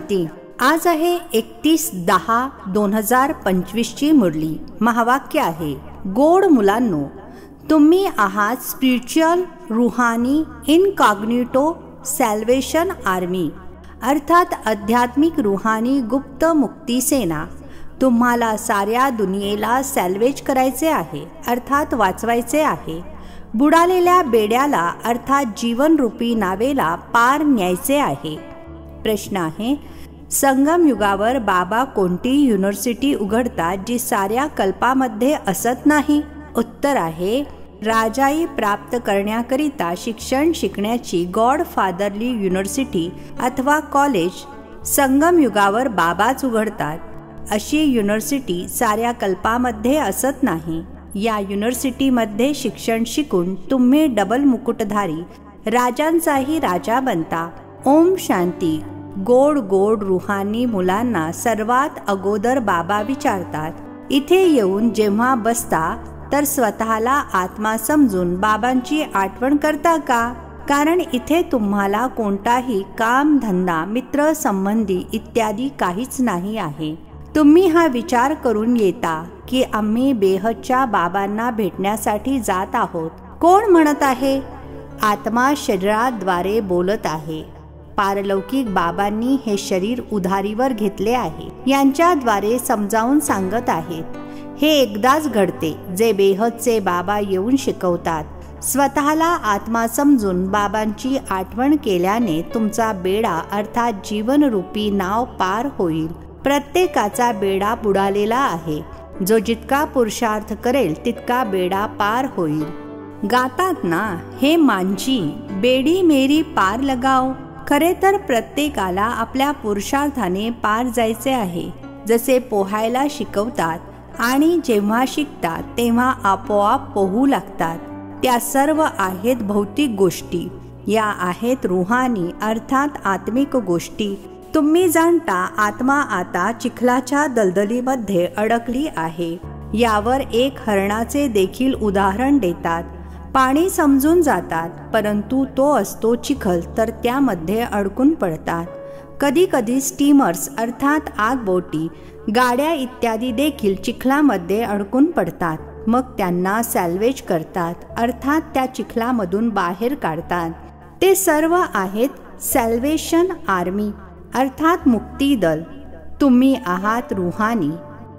शांती। आज आहे 31/10/2025 ची मुरली। महावाक्य आहे, गोड मुलांनो, तुम्ही आहात स्पिरिच्युअल रुहानी इनकॉग्निटो सॅल्वेशन आर्मी, अर्थात आध्यात्मिक रुहानी गुप्त मुक्ती सेना। तुम्हाला साऱ्या दुनियेला सॅल्वेज करायचे आहे, अर्थात वाचवायचे आहे। बुडालेल्या बेड्याला अर्थात जीवनरूपी नावेला पार न्यायचे आहे। प्रश्न आहे, संगम युगावर बाबा कोणती युनिव्हर्सिटी उघडतात जी साऱ्या कल्पामध्ये असत नाही? उत्तर आहे, राजाई प्राप्त करण्याकरिता शिक्षण शिकण्याची गॉड फादरली युनिव्हर्सिटी अथवा कॉलेज संगम युगावर बाबाच उघडतात। अशी युनिव्हर्सिटी साऱ्या कल्पामध्ये असत नाही। या युनिव्हर्सिटीमध्ये शिक्षण शिकून तुम्ही डबल मुकुटधारी राजांचाही राजा बनता। ओम शांती। गोड गोड रुहानी मुलांना सर्वात अगोदर बाबा विचारतात, इथे येऊन जेव्हा बसता तर स्वतःला आत्मा समजून बाबांची आठवण करता का? कारण इथे तुम्हाला कोणताही काम धंदा मित्र संबंधी इत्यादी काहीच नाही आहे। तुम्ही हा विचार करून येता की आम्ही बेहदच्या बाबांना भेटण्यासाठी जात आहोत। कोण म्हणत आहे? आत्मा शरीराद्वारे बोलत आहे। पारलौकिक बाबांनी हे शरीर उधारीवर घेतले आहे, यांच्याद्वारे समजावून सांगत आहेत। हे एकदाच घडते जे बेहदचे बाबा येऊन शिकवतात। स्वतःला आत्मा समजून बाबांची आठवण केल्याने तुमचा बेडा अर्थात जीवनरूपी नाव पार होईल। प्रत्येकाचा बेडा बुडालेला आहे। जो जितका पुरुषार्थ करेल तितका बेडा पार होईल। गातात ना, हे मांझी बेडी मेरी पार लगाओ। खरे तर प्रत्येकाला आपल्या पुरुषार्थाने पार जायचे आहे। जसे पोहायला शिकवतात आणि जेव्हा शिकतात तेव्हा आपोआप पोहू लागतात। त्या सर्व आहेत भौतिक गोष्टी, या आहेत रुहानी अर्थात आत्मिक गोष्टी। तुम्ही जाणता आत्मा आता चिखलाच्या दलदलीमध्ये अडकली आहे। यावर एक हरणाचे देखील उदाहरण देतात। पाणी समजून जातात, परंतु तो असतो चिखल, तर त्यामध्ये अडकून पडतात। कधी कधी स्टीमर्स अर्थात आगबोटी, गाड्या इत्यादी देखील चिखलामध्ये अडकून पडतात। मग त्यांना सॅल्वेज करतात, अर्थात त्या चिखलामधून बाहेर काढतात। ते सर्व आहेत सॅल्वेशन आर्मी अर्थात मुक्ती दल। तुम्ही आहात रुहानी।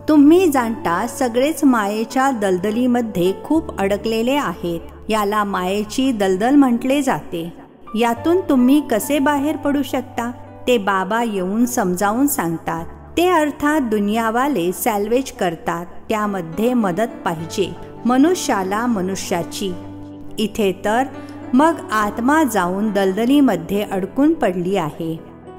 तुम्ही जाणता सगळेच मायेच्या दलदलीमध्ये खूप अडकलेले आहेत। याला मायेची दलदल म्हटले जाते। यातून तुम्ही कसे बाहेर पडू शकता ते बाबा येऊन समजावून सांगतात। ते अर्थात दुनियावाले सॅल्वेज करतात, त्यामध्ये मदत पाहिजे मनुष्याला मनुष्याची। इथे तर मग आत्मा जाऊन दलदलीमध्ये अडकून पडली आहे।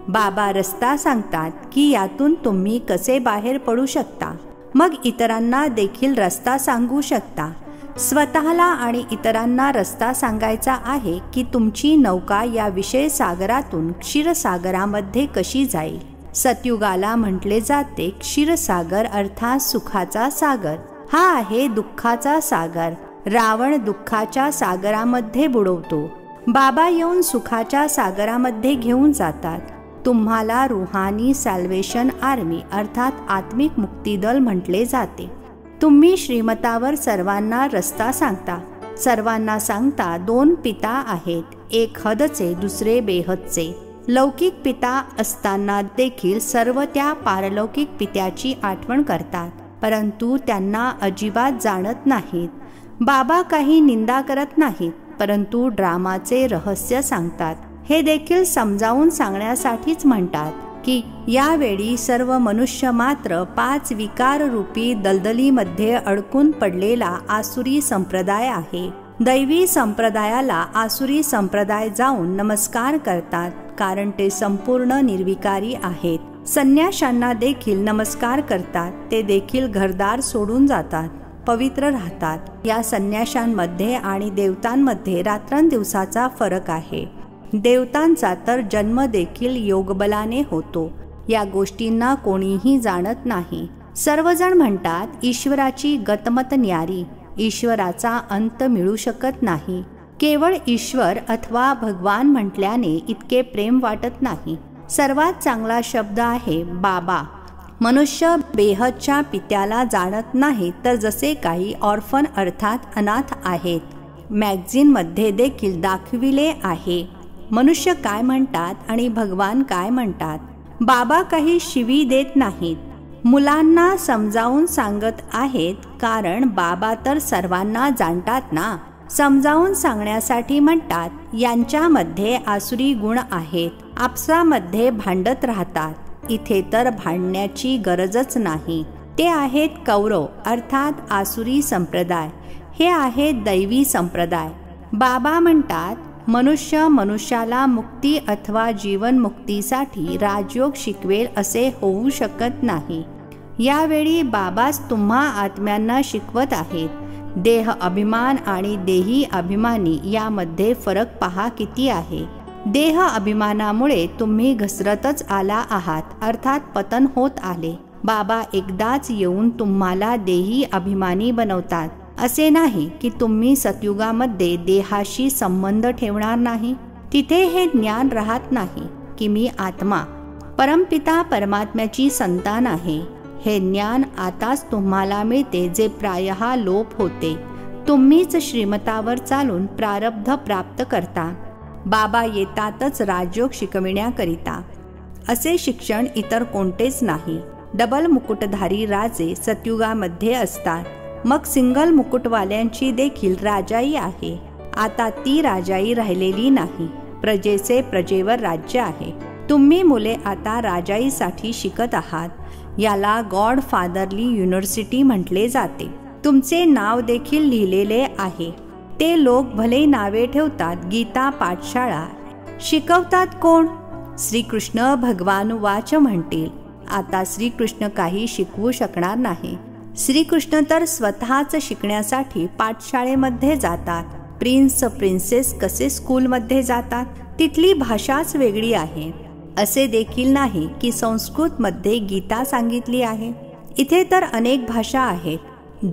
बाबा रस्ता सांगतात की यातून तुम्ही कसे बाहेर पडू शकता, मग इतरांना देखील रस्ता सांगू शकता। स्वतःला आणि इतरांना रस्ता सांगायचा आहे की तुमची नौका या विषय सागरातून क्षीरसागरामध्ये कशी जाईल। सतयुगाला म्हटले जाते क्षीरसागर अर्थात सुखाचा सागर। हा आहे दुःखाचा सागर। रावण दुःखाच्या सागरामध्ये बुडवतो, बाबा येऊन सुखाच्या सागरामध्ये घेऊन जातात। तुम्हाला रुहानी सॅल्वेशन आर्मी अर्थात आत्मिक मुक्ती दल म्हटले जाते। तुम्ही श्रीमतावर सर्वांना रस्ता सांगता। सर्वांना सांगता दोन पिता आहेत, एक हदचे दुसरे बेहदचे। लौकिक पिता असताना देखील सर्व त्या पारलौकिक पित्याची आठवण करतात, परंतु त्यांना अजिबात जाणत नाहीत। बाबा काही निंदा करत नाहीत, परंतु ड्रामाचे रहस्य सांगतात। हे देखील समजावून सांगण्यासाठीच म्हणतात की यावेळी सर्व मनुष्य मात्र 5 विकार रूपी दलदलीमध्ये अडकून पडलेला आसुरी संप्रदाय आहे। दैवी संप्रदायाला आसुरी संप्रदाय जाऊन नमस्कार करतात, कारण ते संपूर्ण निर्विकारी आहेत। संन्याशांना देखील नमस्कार करतात, ते देखील घरदार सोडून जातात, पवित्र राहतात। या संन्याशांमध्ये आणि देवतांमध्ये रात्रंदिवसाचा फरक आहे। देवतांचा तर जन्म देखील योगबलाने होतो। या गोष्टींना कोणीही जाणत नाही। सर्वजण म्हणतात ईश्वराची गतमत न्यारी, ईश्वराचा अंत मिळू शकत नाही। केवळ ईश्वर अथवा भगवान म्हटल्याने इतके प्रेम वाटत नाही। सर्वात चांगला शब्द आहे बाबा. मनुष्य बेहदच्या पित्याला जाणत नाही, तर जसे काही ऑर्फन अर्थात अनाथ आहेत. मॅगझिनमध्ये देखील दाखविले आहे. मनुष्य काय म्हणतात आणि भगवान काय म्हणतात. बाबा काही शिवी देत नाहीत, मुलांना समजावून सांगत आहेत, कारण बाबा तर सर्वांना जाणतात ना. समजावून सांगण्यासाठी म्हणतात, यांच्यामध्ये आसुरी गुण आहेत, आपसामध्ये भांडत राहतात. इथे तर भांडण्याची गरजच नाही. ते आहेत कौरव अर्थात आसुरी संप्रदाय, हे आहेत दैवी संप्रदाय. बाबा म्हणतात मनुष्य मनुष्याला मुक्ती अथवा जीवनमुक्तीसाठी राजयोग शिकवेल असे होऊ शकत नाही. यावेळी बाबाच तुम्हा आत्म्यांना शिकवत आहेत. देह अभिमान आणि देही अभिमानी यामध्ये फरक पहा किती आहे. देह अभिमानामुळे तुम्ही घसरतच आला आहात, अर्थात पतन होत आले. बाबा एकदाच येऊन तुम्हाला देही अभिमानी बनवतात. असे नाही की तुम्ही सतयुगामध्ये देहाशी संबंध ठेवणार नाही. तिथे हे ज्ञान राहत नाही की मी आत्मा परमपिता परमात्म्याची संतान आहे. हे ज्ञान आताच तुम्हाला मिळते, जे प्रायः लोप होते. तुम्हीच श्रीमतावर चालून प्रारब्ध प्राप्त करता. बाबा येतातच राजयोग शिकविण्याकरिता. असे शिक्षण इतर कोणतेच नाही. डबल मुकुटधारी राजे सतयुगामध्ये असतात. मग सिंगल मुकुटवाल्यांची देखील राजाई आहे. आता ती राजाई राहिलेली नाही. प्रजेचे प्रजेवर राज्य आहे. तुम्ही मुले आता राजाईसाठी शिकत आहात. याला गॉड फादरली युनिव्हर्सिटी म्हटले जाते. तुमचे नाव देखील लिहिलेले आहे. ते लोक भले नावे ठेवतात. गीता पाठशाळा शिकवतात कोण? श्रीकृष्ण भगवान वाच म्हणतील. आता श्रीकृष्ण काही शिकवू शकणार नाही. श्रीकृष्ण तर स्वतःच शिकण्यासाठी पाठशाळेमध्ये जातात. प्रिन्स प्रिन्सेस कसे स्कूलमध्ये जातात? तिथली भाषाच वेगळी आहे. असे देखील नाही की संस्कृतमध्ये गीता सांगितली आहे. इथे तर अनेक भाषा आहेत.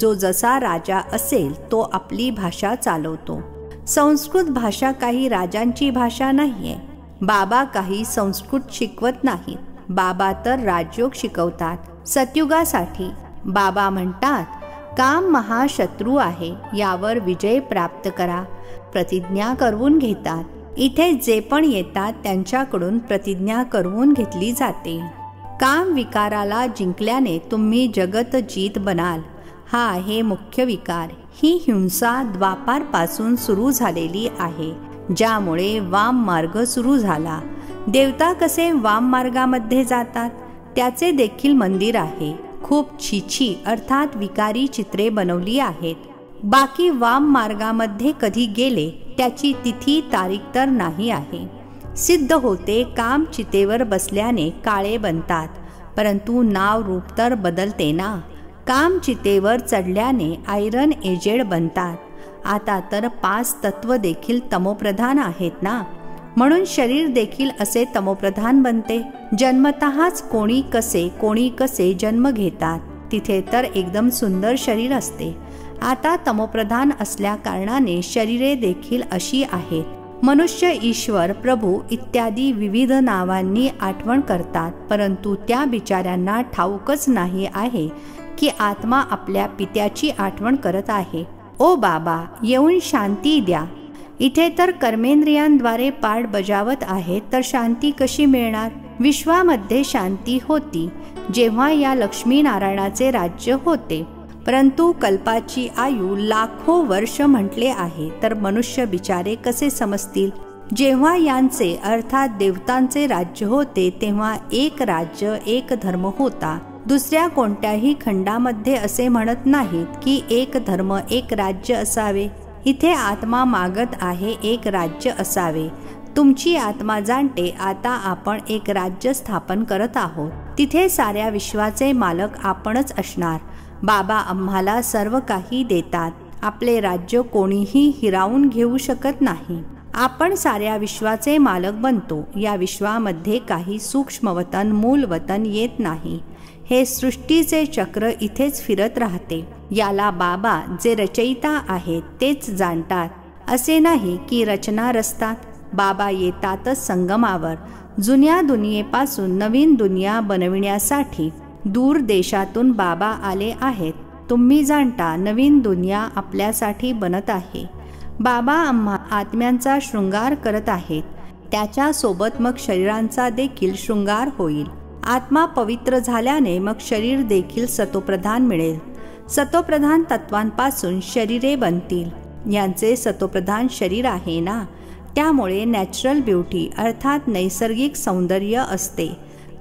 जो जसा राजा असेल तो आपली भाषा चालवतो. संस्कृत भाषा काही राजांची भाषा नाहीये. बाबा काही संस्कृत शिकवत नाहीत. बाबा तर राजयोग शिकवतात सतयुगासाठी. बाबा म्हणतात काम महाशत्रू आहे, यावर विजय प्राप्त करा. प्रतिज्ञा करवून घेतात. इथे जे पण येतात त्यांच्याकडून प्रतिज्ञा करवून घेतली जाते. काम विकाराला जिंकल्याने तुम्ही जगत जीत बनाल. हा आहे मुख्य विकार. ही हिंसा द्वापारपासून सुरू झालेली आहे, ज्यामुळे वाम मार्ग सुरू झाला. देवता कसे वाम मार्गामध्ये जातात? त्याचे देखील मंदिर आहे. खूप छीछी अर्थात विकारी चित्रे बनवली आहेत. बाकी वाम मार्गामध्ये कधी गेले त्याची तिथी तारीख तर नाही आहे. सिद्ध होते काम चितेवर बसल्याने काळे बनतात, परंतु नाव रूप तर बदलते ना. काम चितेवर चढल्याने आयरन एजेड बनतात. आता तर 5 तत्व देखील तमोप्रधान आहेत ना, म्हणून शरीर देखील असे तमोप्रधान बनते. जन्मतःच कोणी कसे जन्म घेतात. तिथे तर एकदम सुंदर शरीर असते. आता तमोप्रधान असल्या कारणाने शरीरे देखील अशी आहेत. मनुष्य, ईश्वर, प्रभू इत्यादी विविध नावांनी आठवण करतात, परंतु त्या बिचाऱ्यांना ठाऊकच नाही आहे की आत्मा आपल्या पित्याची आठवण करत आहे. ओ बाबा, येऊन शांती द्या. इथे तर कर्मेंद्रियांद्वारे पाठ बजावत आहेत, तर शांती कशी मिळणार? विश्वामध्ये शांती होती जेव्हा या लक्ष्मीनारायणाचे राज्य होते, परंतु कल्पाची आयु लाखो वर्ष म्हटले आहे, तर मनुष्य बिचारे कसे समजतील? जेव्हा यांचे अर्थात देवतांचे राज्य होते तेव्हा एक राज्य एक धर्म होता. दुसऱ्या कोणत्याही खंडामध्ये असे म्हणत नाहीत की एक धर्म एक राज्य असावे. इथे आत्मा मागत आहे एक राज्य असावे. तुमची आत्मा जाणते आता आपण एक राज्य स्थापन करत आहोत. तिथे साऱ्या विश्वाचे मालक आपणच असणार. बाबा आम्हाला सर्व काही देतात. आपले राज्य कोणीही हिरावून घेऊ शकत नाही. आपण साऱ्या विश्वाचे मालक बनतो. या विश्वामध्ये काही सूक्ष्मवतन मूलवतन येत नाही. हे सृष्टीचे चक्र इथेच फिरत राहते. याला बाबा जे रचयिता आहेत तेच जाणतात. असे नाही की रचना रचतात. बाबा येतातच संगमावर. जुन्या दुनियेपासून नवीन दुनिया बनविण्यासाठी दूर देशातून बाबा आले आहेत. तुम्ही जाणता नवीन दुनिया आपल्यासाठी बनत आहे. बाबा आम्हा आत्म्यांचा शृंगार करत आहेत. त्याच्यासोबत मग शरीरांचा देखील शृंगार होईल. आत्मा पवित्र झाल्याने मग शरीर देखील सतोप्रधान मिळेल. सतोप्रधान तत्वांपासून शरीरे बनतील. यांचे सतोप्रधान शरीर आहे ना, त्यामुळे नॅचरल ब्युटी अर्थात नैसर्गिक सौंदर्य असते.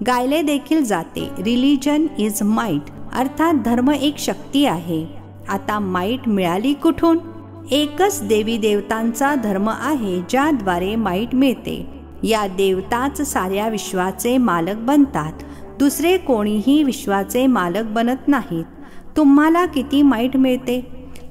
गायले देखील जाते, रिलिजन इज माइट, अर्थात धर्म एक शक्ती आहे. आता माइट मिळाली कुठून? एकच देवी देवतांचा धर्म आहे ज्याद्वारे माइट मिळते. या देवताच साऱ्या विश्वाचे मालक बनतात. दुसरे कोणीही विश्वाचे मालक बनत नाहीत. तुम्हाला किती माइट मिळते?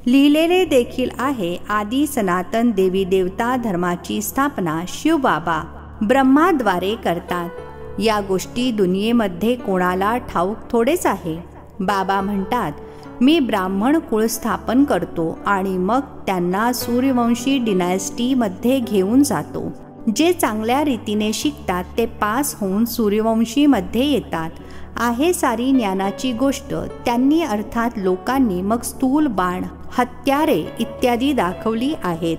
लिहिलेले देखील आहे, आदी सनातन देवी देवता धर्माची स्थापना शिवबाबा ब्रह्माद्वारे करतात. या गोष्टी दुनियेमध्ये कोणाला ठाऊक थोडेच आहे. बाबा म्हणतात, मी ब्राह्मण कुळ स्थापन करतो आणि मग त्यांना सूर्यवंशी डिनायस्टीमध्ये घेऊन जातो. जे चांगल्या रीतीने शिकतात ते पास होऊन सूर्यवंशीमध्ये येतात. आहे सारी ज्ञानाची गोष्ट. त्यांनी अर्थात लोकांनी मग स्थूल बाण, हत्यारे इत्यादी दाखवली आहेत.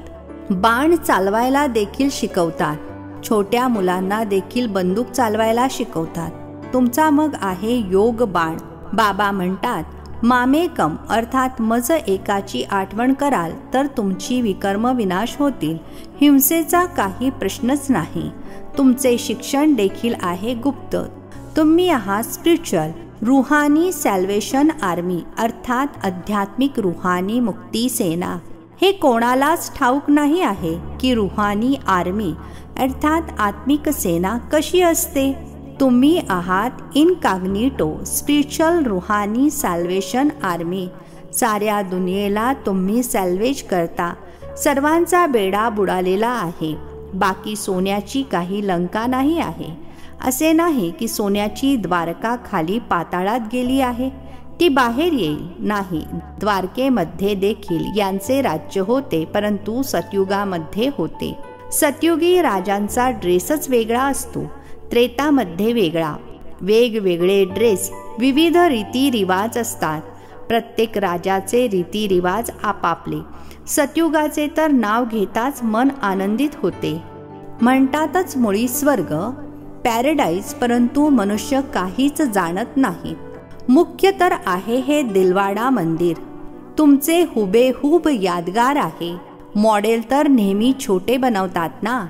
बाण चालवायला देखील शिकवतात. छोट्या मुलांना देखील बंदूक चालवायला शिकवतात. तुमचा मग आहे योग बाण. बाबा म्हणतात, मामेकम अर्थात मज एकाची आठवण कराल तर तुमची विकर्म विनाश होतील. हिंसेचा काही प्रश्नच नाही. तुमचे शिक्षण देखील आहे गुप्त. तुम्ही आहात स्पिरिच्युअल रुहानी सॅल्वेशन आर्मी अर्थात आध्यात्मिक रुहानी मुक्ती सेना. हे कोणालाच ठाऊक नाही आहे की रुहानी आर्मी अर्थात आत्मिक सेना कशी असते. तुम्ही आहात इनकॉग्निटो स्पिरिच्युअल रुहानी सॅल्वेशन आर्मी. साऱ्या दुनियेला तुम्ही सॅल्वेज करता. सर्वांचा बेडा बुडालेला आहे. बाकी सोन्याची काही लंका नाही आहे. असे नाही की सोन्याची द्वारका खाली पाताळात गेली आहे, ती बाहेर येईल. नाही, द्वारकेमध्ये देखील यांचे राज्य होते, परंतु सतयुगामध्ये होते. सतयुगी राजांचा ड्रेसच वेगळा असतो, त्रेतामध्ये वेगळा. वेगवेगळे ड्रेस, विविध रीतिरिवाज असतात. प्रत्येक राजाचे रीतिरिवाज आपापले. सतयुगाचे तर नाव घेताच मन आनंदित होते. म्हणतातच मुळी स्वर्ग पॅराडाईज, परंतु मनुष्य काहीच जाणत नाहीत. मुख्य तर आहे हे दिलवाडा मंदिर. तुमचे हुबेहूब यादगार आहे. मॉडेल तर नेहमी छोटे बनवतात ना,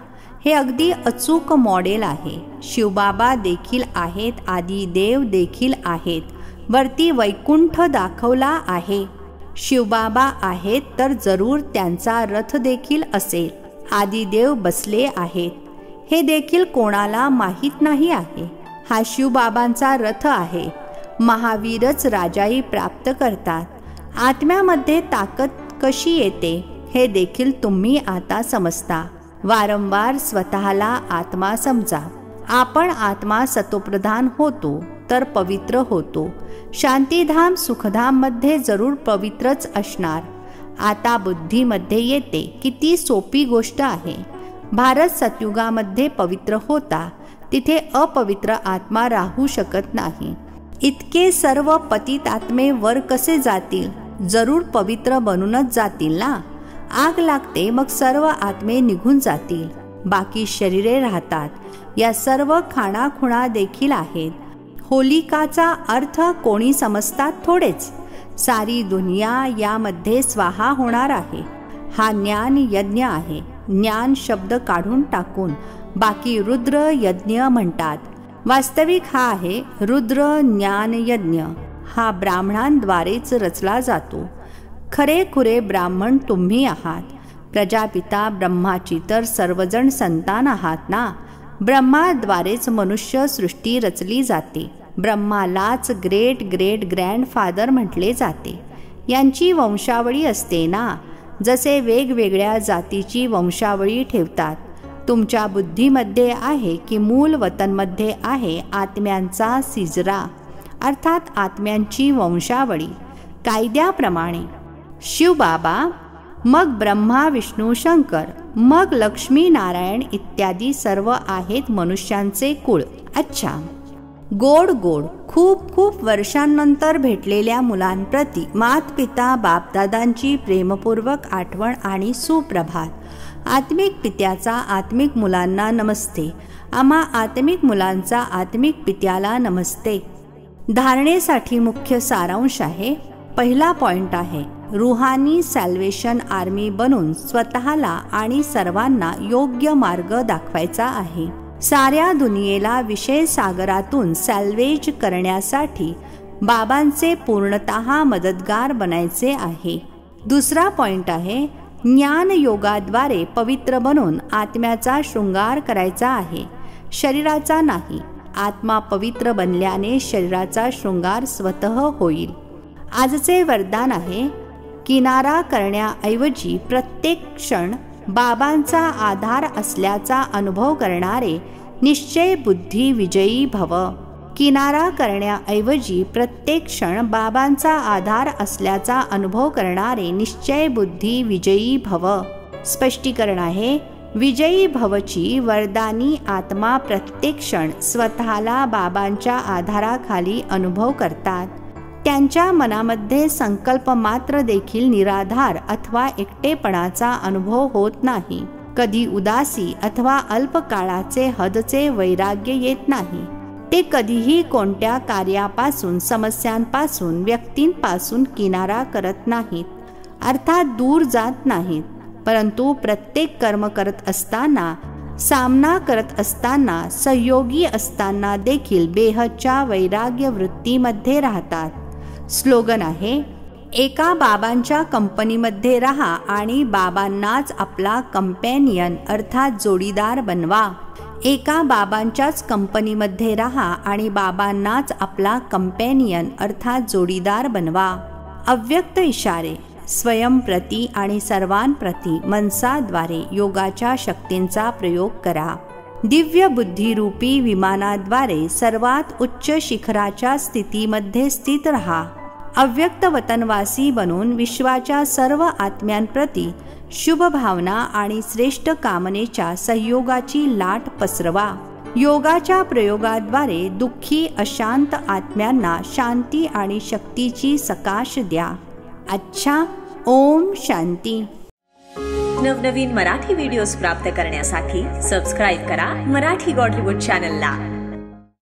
हे अगदी अचूक मॉडेल आहे. शिवबाबा देखील आहेत, आदिदेव देखील आहेत. वरती वैकुंठ दाखवला आहे. शिवबाबा आहेत तर जरूर त्यांचा रथ देखील असेल. आदिदेव बसले आहेत, हे देखील कोणाला माहीत नाही आहे. हा शिवबाबांचा रथ आहे. महावीरच राजाई प्राप्त करतात. आत्म्यामध्ये ताकद कशी येते हे देखील तुम्ही आता समजता. वारंवार स्वतःला आत्मा समजा. आपण आत्मा सतोप्रधान होतो तर पवित्र होतो. शांतीधाम सुखधाम मध्ये जरूर पवित्रच असणार. आता बुद्धीमध्ये येते, किती सोपी गोष्ट आहे. भारत सतयुगामध्ये पवित्र होता, तिथे अपवित्र आत्मा राहू शकत नाही. इतके सर्व पतित आत्मे वर कसे जातील? जरूर पवित्र बनूनच जातील ना. आग लागते मग सर्व आत्मे निघून जातील. बाकी शरीरे राहतात. या सर्व खाणाखुणा देखील आहेत. होलिकाचा अर्थ कोणी समजतात थोडेच. सारी दुनिया यामध्ये स्वाहा होणार आहे. हा ज्ञान यज्ञ आहे. ज्ञान शब्द काढून टाकून बाकी रुद्र यज्ञ म्हणतात. वास्तविक हा आहे रुद्र ज्ञान यज्ञ. हा ब्राह्मणांद्वारेच रचला जातो. खरेखुरे ब्राह्मण तुम्ही आहात. प्रजापिता ब्रह्माची तर सर्वजण संतान आहात ना. ब्रह्माद्वारेच मनुष्य सृष्टी रचली जाते. ब्रह्मालाच ग्रेट ग्रेट ग्रँडफादर म्हटले जाते. यांची वंशावळी असते ना. जसे वेगवेगळ्या जातीची वंशावळी ठेवतात. तुमच्या बुद्धीमध्ये आहे की मूल वतनमध्ये आहे आत्म्यांचा सिजरा अर्थात आत्म्यांची वंशावळी. कायद्याप्रमाणे शिवबाबा मग ब्रह्मा विष्णू शंकर, मग लक्ष्मी नारायण इत्यादी सर्व आहेत मनुष्यांचे कुळ. अच्छा. गोड गोड खूप खूप वर्षांनंतर भेटलेल्या मुलांप्रती मातपिता बापदादांची प्रेमपूर्वक आठवण आणि सुप्रभात. आत्मिक पित्याचा आत्मिक मुलांना नमस्ते. आम्हा आत्मिक मुलांचा आत्मिक पित्याला नमस्ते. धारणेसाठी मुख्य सारांश आहे. पहिला पॉइंट आहे, रुहानी सॅल्वेशन आर्मी बनून स्वतःला आणि सर्वांना योग्य मार्ग दाखवायचा आहे. साऱ्या दुनियेला विषय सागरातून सॅल्वेज करण्यासाठी बाबांचे पूर्णतः मदतगार बनायचे आहे. दुसरा पॉइंट आहे, ज्ञान योगाद्वारे पवित्र बनून आत्म्याचा शृंगार करायचा आहे, शरीराचा नाही. आत्मा पवित्र बनल्याने शरीराचा शृंगार स्वतः होईल. आजचे वरदान आहे, किनारा करण्याऐवजी प्रत्येक क्षण बाबांचा आधार असल्याचा अनुभव करणारे निश्चय बुद्धी विजयी भव. किनारा करण्याऐवजी प्रत्येक क्षण बाबांचा आधार असल्याचा अनुभव करणारे निश्चय बुद्धी विजयी भव. स्पष्टीकरण आहे, विजयी भवची वरदानी आत्मा प्रत्येक क्षण स्वतःला बाबांच्या आधाराखाली अनुभव करतात. त्यांच्या मनामध्ये संकल्प मात्र देखील निराधार अथवा एकटेपणाचा अनुभव होत नाही. कधी उदासी अथवा अल्पकाळाचे हदचे वैराग्य येत नाही. ते कधीही कोणत्या कार्यापासून, समस्यांपासून, व्यक्तींपासून किनारा करत नाहीत, अर्थात दूर जात नाहीत. परंतु प्रत्येक कर्म करत असताना, सामना करत असताना, सहयोगी असताना देखील बेहदच्या वैराग्य वृत्तीमध्ये राहतात. स्लोगन आहे, एका बाबांच्या कंपनीमध्ये राहा आणि बाबांनाच आपला कंपॅनियन अर्थात जोडीदार बनवा. एका बाबांच्याच कंपनीमध्ये राहा आणि बाबांनाच आपला कंपॅनियन अर्थात जोडीदार बनवा. अव्यक्त इशारे. स्वयंप्रती आणि सर्वांप्रती मनसाद्वारे योगाच्या शक्तींचा प्रयोग करा. दिव्य बुद्धिरूपी विमानाद्वारे सर्वात उच्च शिखराच्या स्थितीमध्ये स्थित रहा. अव्यक्त वतनवासी बनून विश्वाच्या सर्व आत्म्यांप्रती शुभ भावना आणि श्रेष्ठ कामनेच्या सहयोगाची लाट पसरवा. योगाच्या प्रयोगाद्वारे दुःखी अशांत आत्म्यांना शांती आणि शक्तीची सकाश द्या. अच्छा. ओम शांती. नवनवीन मराठी व्हिडिओज प्राप्त करण्यासाठी सबस्क्राईब करा मराठी गॉड रिपोर्ट चॅनलला.